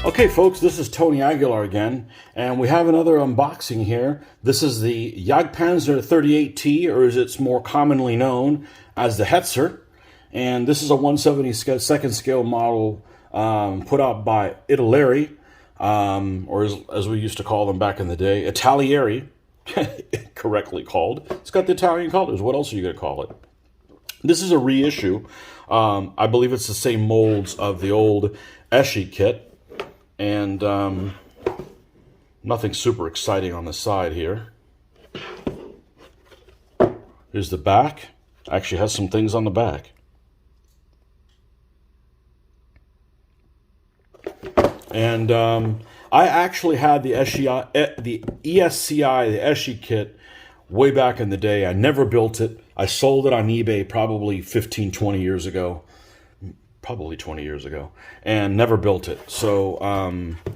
Okay folks, this is Tony Aguilar again, and we have another unboxing here. This is the Jagdpanzer 38T, or as it's more commonly known as the Hetzer. And this is a 1/72nd scale model put out by Italeri, or as we used to call them back in the day, Italeri, correctly called. It's got the Italian colors. What else are you going to call it? This is a reissue. I believe it's the same molds of the old ESCI kit. And nothing super exciting on the side here. Here's the back. Actually has some things on the back. And I actually had the ESCI, the ESCI kit way back in the day. I never built it. I sold it on eBay probably 15, 20 years ago. Probably 20 years ago, and never built it. So,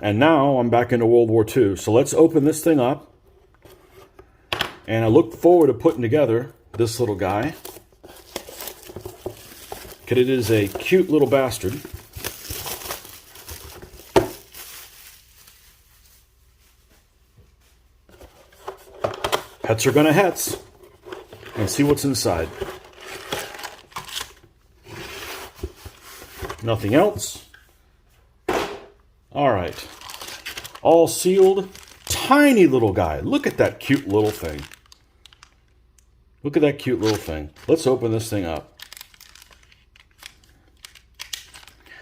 and now I'm back into World War II. So let's open this thing up. And I look forward to putting together this little guy. Because it is a cute little bastard. Hetzer gonna Hetz. And see what's inside. Nothing else. All right. All sealed. Tiny little guy. Look at that cute little thing. Look at that cute little thing. Let's open this thing up.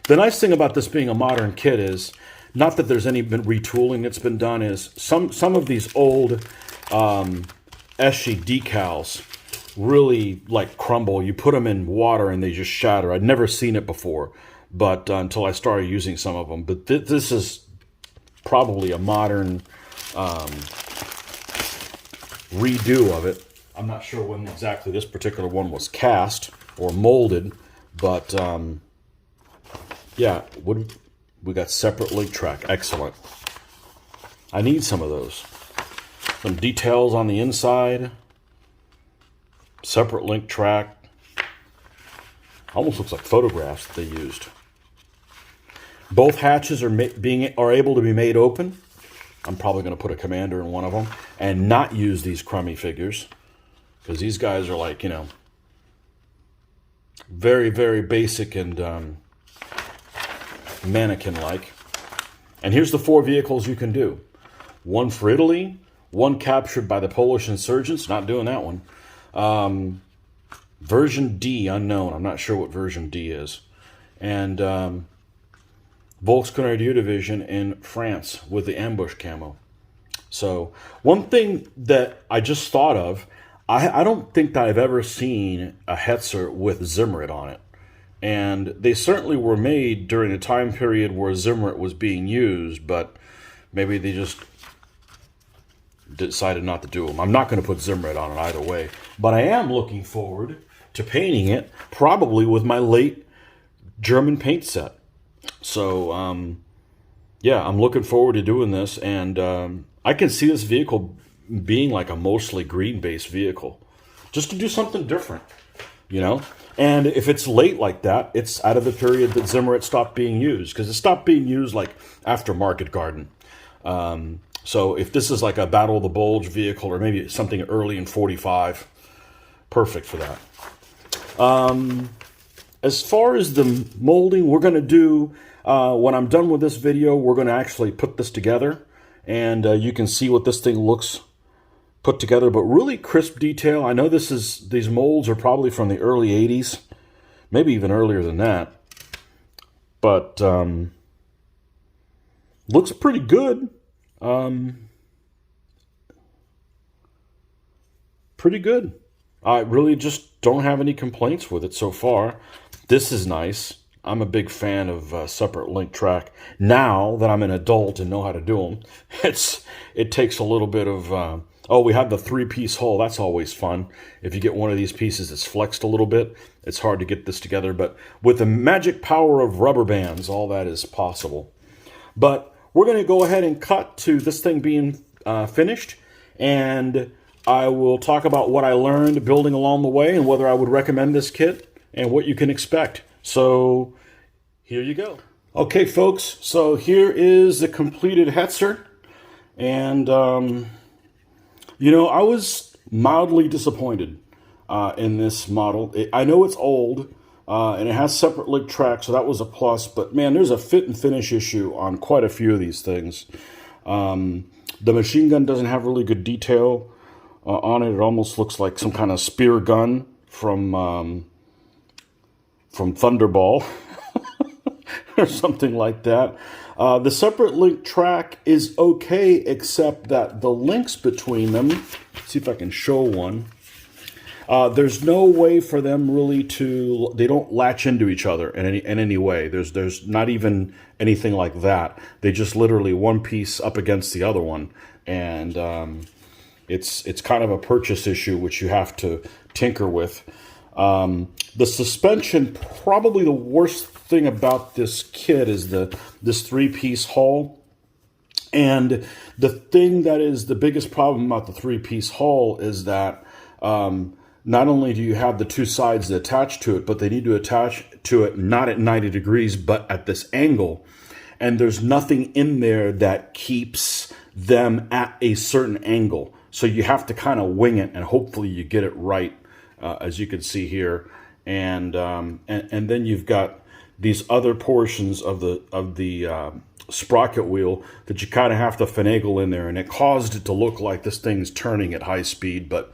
The nice thing about this being a modern kit is, not that there's any retooling that's been done, is some of these old ESCI decals really like crumble. You put them in water and they just shatter. I'd never seen it before, but until I started using some of them. But this is probably a modern redo of it. I'm not sure when exactly this particular one was cast or molded, but yeah, we got separate link track. Excellent. I need some of those. Some details on the inside. Separate link track. Almost looks like photographs that they used. Both hatches are able to be made open. I'm probably going to put a commander in one of them and not use these crummy figures, because these guys are like, you know, very, very basic and mannequin-like. And here's the 4 vehicles you can do. One for Italy, one captured by the Polish insurgents. Not doing that one. Version D, unknown. I'm not sure what version D is. And Volksgrenadier Division in France with the ambush camo. So one thing that I just thought of, I don't think that I've ever seen a Hetzer with Zimmerit on it. And they certainly were made during a time period where Zimmerit was being used, but maybe they just decided not to do them. I'm not going to put Zimmerit on it either way, but I am looking forward to painting it, probably with my late German paint set. So, yeah, I'm looking forward to doing this, and I can see this vehicle being like a mostly green-based vehicle, just to do something different, you know? And if it's late like that, it's out of the period that Zimmerit stopped being used, because it stopped being used like after Market Garden. So if this is like a Battle of the Bulge vehicle, or maybe something early in 45, perfect for that. As far as the molding, we're going to do, when I'm done with this video, we're going to actually put this together. And you can see what this thing looks put together, but really crisp detail. I know these molds are probably from the early 80s, maybe even earlier than that. But looks pretty good. Pretty good. I really just don't have any complaints with it so far. This is nice. I'm a big fan of separate link track. Now that I'm an adult and know how to do them, it takes a little bit of... oh, we have the 3-piece hull. That's always fun. If you get one of these pieces that's flexed a little bit, it's hard to get this together. But with the magic power of rubber bands, all that is possible. But we're going to go ahead and cut to this thing being finished, and I will talk about what I learned building along the way and whether I would recommend this kit and what you can expect. So here you go. Okay, folks, so here is the completed Hetzer. And, I was mildly disappointed in this model. I know it's old, and it has separate link track, so that was a plus. But, man, there's a fit and finish issue on quite a few of these things. The machine gun doesn't have really good detail on it. It almost looks like some kind of spear gun from Thunderball. Or something like that. The separate link track is okay, except that the links between them, let's see if I can show one. There's no way for them really to, they don't latch into each other in any way. There's not even anything like that. They just literally one piece up against the other one. And it's kind of a purchase issue, which you have to tinker with. The suspension, probably the worst thing about this kit is this three-piece hull. And the thing that is the biggest problem about the three-piece hull is that not only do you have the two sides that attach to it, but they need to attach to it not at 90 degrees, but at this angle. And there's nothing in there that keeps them at a certain angle. So you have to kind of wing it, and hopefully you get it right. As you can see here, and then you've got these other portions of the sprocket wheel that you kind of have to finagle in there, and it caused it to look like this thing's turning at high speed. But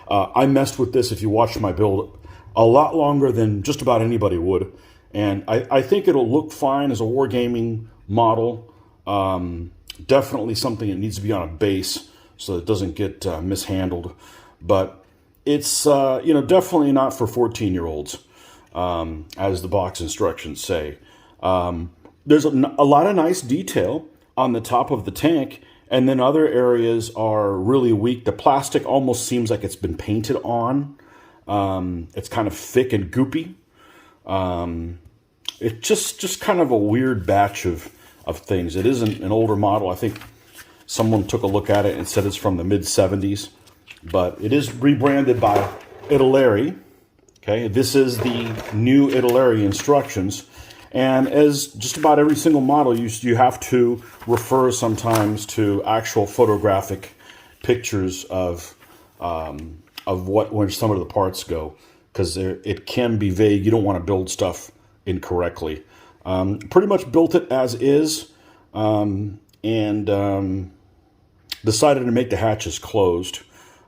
I messed with this, if you watched my build, a lot longer than just about anybody would, and I think it'll look fine as a wargaming model. Definitely something that needs to be on a base so it doesn't get mishandled, but it's, definitely not for 14-year-olds, as the box instructions say. There's a lot of nice detail on the top of the tank, and then other areas are really weak. The plastic almost seems like it's been painted on. It's kind of thick and goopy. It's just kind of a weird batch of things. It isn't an older model. I think someone took a look at it and said it's from the mid-70s. But it is rebranded by Italeri. Okay, this is the new Italeri instructions. And as just about every single model, you have to refer sometimes to actual photographic pictures of where some of the parts go, because it can be vague. You don't want to build stuff incorrectly. Pretty much built it as is, and decided to make the hatches closed.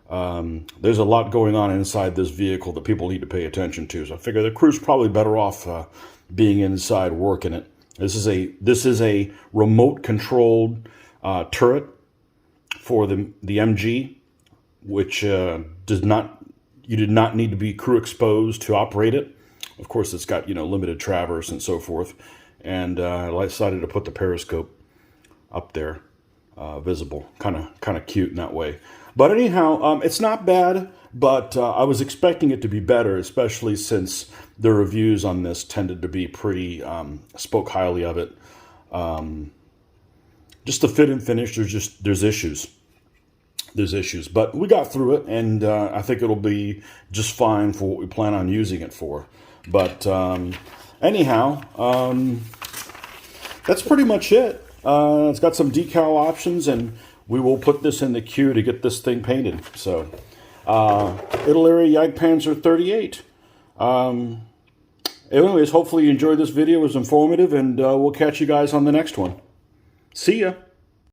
There's a lot going on inside this vehicle that people need to pay attention to. So I figure the crew's probably better off being inside working it. This is a remote controlled turret for the MG, which you did not need to be crew exposed to operate it. Of course, it's got limited traverse and so forth. And I decided to put the periscope up there, visible, kind of cute in that way. But anyhow, it's not bad, but I was expecting it to be better, especially since the reviews on this tended to be pretty, spoke highly of it. Just the fit and finish, there's issues. There's issues, but we got through it, and I think it'll be just fine for what we plan on using it for. But anyhow, that's pretty much it. It's got some decal options, and we will put this in the queue to get this thing painted. So, Italeri Jagdpanzer 38. Anyways, hopefully you enjoyed this video. It was informative, and we'll catch you guys on the next one. See ya.